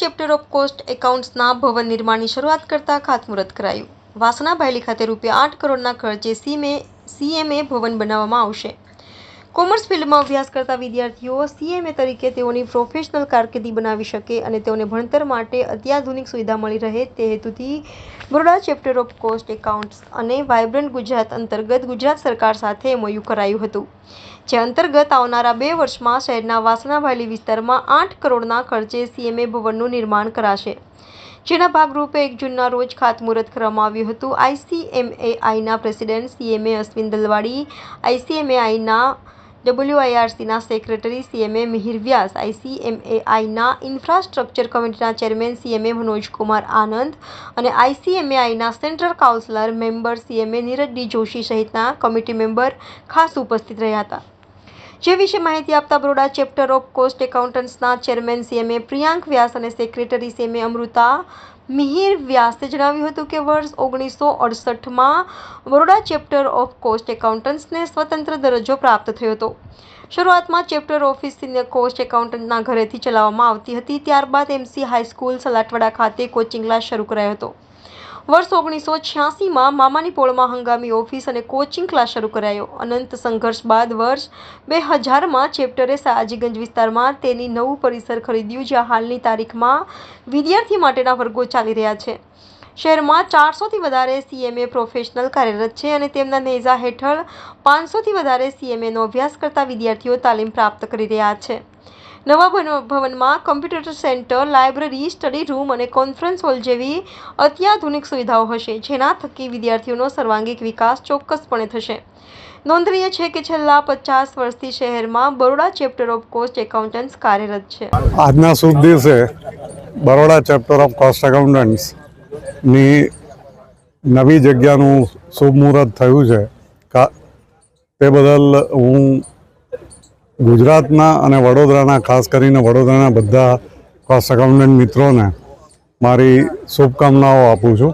Chapter of cost એકાઉન્ટ્સના ભવન નિર્માણની શરૂઆત કરતા ખાતમુહૂર્ત કરાયું. વાસણા ભાયલી ખાતે ₹8 કરોડના ખર્ચે સીએમએ ભવન બનાવવામાં આવશે. કોમર્સ ફિલ્ડમાં અભ્યાસ કરતા વિદ્યાર્થીઓ સીએમએ તરીકે તેઓની પ્રોફેશનલ કારકિર્દી બનાવી શકે અને તેઓને ભણતર માટે અત્યાધુનિક સુવિધા મળી રહે તે હેતુથી Baroda chapter of cost accounts અને વાયબ્રન્ટ ગુજરાત અંતર્ગત ગુજરાત સરકાર સાથે MOU કરાયું હતું. જે અંતર્ગત આવનારા 2 વર્ષમાં શહેરના વાસણા ભાયલી વિસ્તારમાં ₹8 કરોડના ખર્ચે સીએમએ ભવનનું નિર્માણ કરાશે. જેના ભાગરૂપે 1 જૂનના રોજ ખાતમુહૂર્ત કરવામાં આવ્યું હતું. ICMAIના પ્રેસિડેન્ટ CMA અશ્વિન દલવાડી, ICMAIના WIRCના સેક્રેટરી CMA મિહિર વ્યાસ, ICMAIના ઇન્ફ્રાસ્ટ્રક્ચર કમિટીના ચેરમેન CMA મનોજકુમાર આનંદ અને ICMAIના central councillor member CMA Neeraj D Joshi સહિતના કમિટી મેમ્બર ખાસ ઉપસ્થિત રહ્યા હતા. જે વિશે માહિતી આપતા બરોડા ચેપ્ટર ઓફ કોસ્ટ એકાઉન્ટન્ટ્સના ચેરમેન CMA પ્રિયાંક વ્યાસ અને સેક્રેટરી CMA અમૃતા મિહિર વ્યાસે જણાવ્યું હતું કે વર્ષ 1968માં બરોડા ચેપ્ટર ઓફ કોસ્ટ એકાઉન્ટન્ટ્સને સ્વતંત્ર દરજ્જો પ્રાપ્ત થયો હતો. શરૂઆતમાં ચેપ્ટર ઓફિસ સિનિયર કોસ્ટ એકાઉન્ટન્ટના ઘરેથી ચલાવવામાં આવતી હતી. ત્યારબાદ MC હાઈસ્કૂલ સલાટવાડા ખાતે કોચિંગ ક્લાસ શરૂ કરાયો હતો. વર્ષ 1986માં મામાની પોળમાં હંગામી ઓફિસ અને કોચિંગ ક્લાસ શરૂ કરાયો. અનંત સંઘર્ષ બાદ વર્ષ 2000માં ચેપ્ટરે સયાજીગંજ વિસ્તારમાં તેની નવું પરિસર ખરીદ્યું, જ્યાં હાલની તારીખમાં વિદ્યાર્થી માટેના વર્ગો ચાલી રહ્યા છે. શહેરમાં 400થી વધારે CMA પ્રોફેશનલ કાર્યરત છે અને તેમના નેજા હેઠળ 500થી વધારે CMAનો અભ્યાસ કરતા વિદ્યાર્થીઓ તાલીમ પ્રાપ્ત કરી રહ્યા છે. નવા ભવનમાં computer centre, library, study room અને કોન્ફરન્સ હોલ જેવી અત્યાધુનિક સુવિધાઓ હશે, જેના થકી વિદ્યાર્થીઓનો સર્વાંગીણ વિકાસ ચોક્કસપણે થશે. નોંધનીય છે કે છેલ્લા 50 વર્ષથી શહેરમાં Baroda chapter of cost accountants કાર્યરત છે. આજના શુભ દિવસે બરોડા ચેપ્ટર ઓફ કોસ્ટ એકાઉન્ટન્ટ્સની નવી જગ્યાનું શુભ મુહૂર્ત થયું છે. તે બદલ હું ગુજરાતના અને વડોદરાના, ખાસ કરીને વડોદરાના બધા કોસ્ટ એકાઉન્ટન્ટ મિત્રોને મારી શુભકામનાઓ આપું છું.